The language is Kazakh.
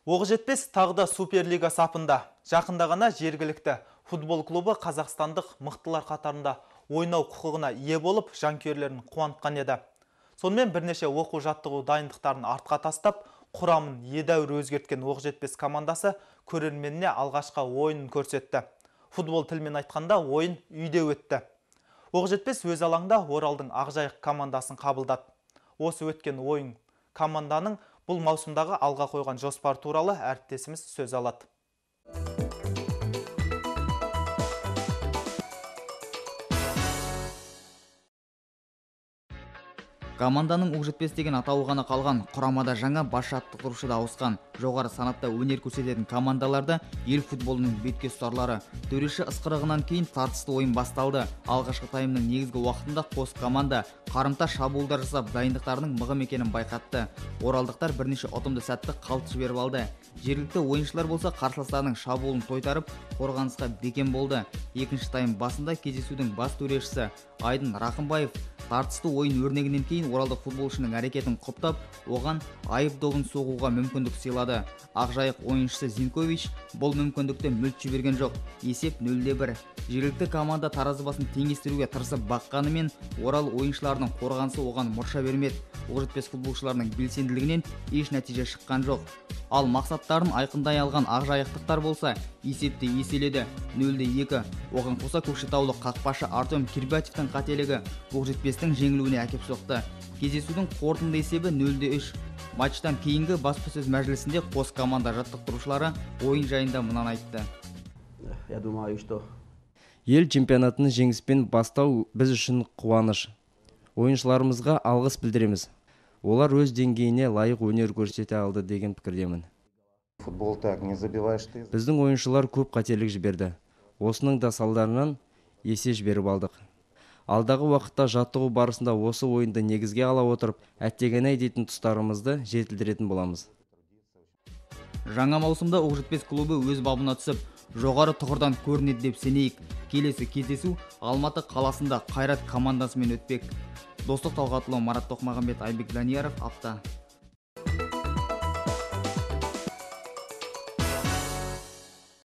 Оғы жетпес тағы да Суперлига сапында. Жақында ғана жергілікті футбол клубы қазақстандық мықтылар қатарында ойнау құқығына ие болып, жанкүйерлерін қуантқан еді. Сонымен бірнеше оқу жаттығу дайындықтарын артқа тастап, құрамын едәуір өзгерткен Оғы жетпес командасы көрерменіне алғашқы ойынын көрсетті. Футбол тілмен айтқанда ойын үйде өтті. Оғы жетпес өз алаңда Оралдың Ақжайық командасын қабылдады. Осы өткен ойын команданың бұл маусымдағы алға қойған жоспар туралы әріптесіміз сөз алады. Команданың Оқ-жетпес деген атауы ғана қалған, құрамада жаңа бас жаттықтырушы да ауысқан. Жоғары санатта өнер көрсететін командаларда ел футболының бетке ұстарлары. Төреші ысқырығынан кейін тартысты ойын басталды. Алғашқы таймның негізгі уақытында қос команда қарымта шабуылдар жасап, дайындықтарының мығым екенін байқатты. Оралдықтар бірнеше ұтымды сәтті қалт жіберіп алды. Жергілікті ойыншылар болса қарсыластарының шабуылын тойтарып, қорғанысқа бекем болды. Екінші тайм басында кездесудің бас төрешісі Айдын Рақымбаев тартысты ойын өрнегінен кейін оралдық футболшының әрекетін құптап, оған айып добын соғуға мүмкіндік сыйлады. Ақжайық ойыншысы Зинкович бұл мүмкіндікті мүлт жіберген жоқ. Есеп 0-1. Жергілікті команда таразы басын теңестіруге тырысып баққанымен, Орал ойыншыларының қорғанысы оған мұрша бермеді. Оқ-жетпес футболшыларының белсенділігінен еш нәтиже шыққан жоқ. Ал мақсаттарын айқындай алған ақжайықтықтар болса, есепті еселеді 0-2. Оған қоса көкшетаулық қақпашы Артем Кирбатевтің қателігі Оқ-жетпестің жеңілуіне әкеп соқты. Кездесудің қорытынды есебі 0-3. Матчтан кейінгі баспасөз мәжілісінде қос команда жаттықтырушылары ойын жайында мынаны айтты. Ел чемпионатын жеңіспен бастау біз үшін қуаныш. Ойыншыларымызға алғыс білдіреміз. Олар өз деңгейіне лайық өнер көрсете алды деген пікірдемін. Біздің ойыншылар көп қателік жіберді. Осының да салдарынан есе жіберіп алдық. Алдағы уақытта жаттығу барысында осы ойынды негізге ала отырып, әттеген-ай дейтін тұстарымызды жетілдіретін боламыз. Жаңа маусымда Оқ-жетпес клубы өз бабына түсіп, жоғары тұғырдан көрінеді деп сенейік. Келесі кездесу Алматы қаласында Қайрат командасымен өтпек. Достық Талғатұлы, Марат Тоқмағамбет, Айбек Данияров, Апта.